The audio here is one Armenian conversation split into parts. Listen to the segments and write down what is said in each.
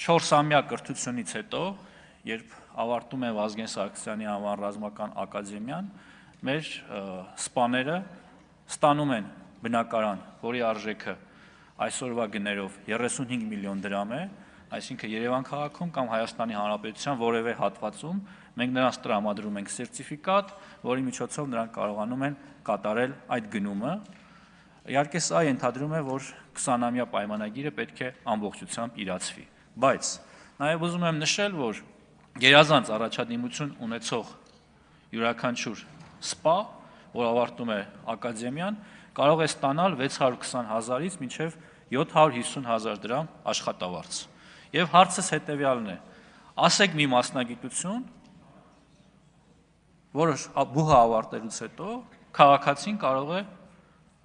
4-ամյա կրթությունից հետո, երբ ավարտում է Վազգեն Սարգսյանի անվան ռազմական ակադեմիան, մեր սպաները ստանում են բնակարան, որի արժեքը այսօրվա գներով 35 միլիոն դրամ է, այսինքն Երևան քաղաքում կամ Հայաստանի Հանրապետության որևէ հատվածում մենք նրանց տրամադրում ենք սերտիֆիկատ, որի միջոցով նրանք կարողանում են կատարել այդ գնումը։ Իհարկե սա ենթադրում է, որ 20-ամյա պայմանագիրը պետք է ամբողջությամբ իրացվի, բայց նաև ուզում եմ նշել, որ գերազանց առաջադիմություն ունեցող յուրաքանչյուր սպա, որ ավարտում է ակադեմիան, կարող է ստանալ 620,000-ից մինչև 750,000 դրամ աշխատավարձ։ Եվ հարցս հետևյալն է. ասեք մի մասնագիտություն, որը բուհը ավարտելուց հետո քաղաքացին կարող է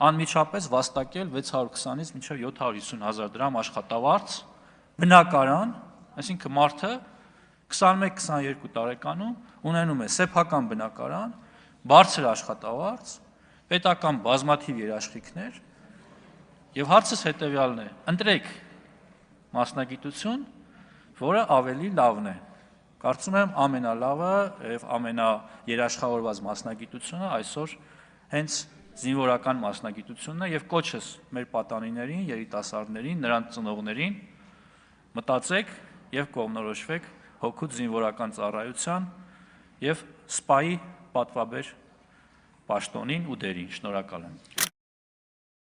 անմիջապես վաստակել 620-ից մինչև 750,000 դրամ աշխատավարձ, բնակարան, այսինքն մարդը 21-22 տարեկանում ունենում է սեփական բնակարան, բարձր աշխատավարձ, պետական բազմաթիվ երաշխիքներ, եւ հարցս հետեւյալն է. ընտրեք մասնագիտություն, որը ավելի լավն է։ Կարծում եմ ամենալավը եւ ամենաերաշխավորված մասնագիտությունը այսօր հենց զինվորական մասնագիտությունն է եւ կոչս մեր պատանիներին, երիտասարդներին, նրանց ծնողներին մտածեք եւ կողմնորոշվեք հօգուտ զինվորական ծառայության եւ սպայի պատվաբեր պաշտոնին ու դերին։ Շնորհակալ եմ։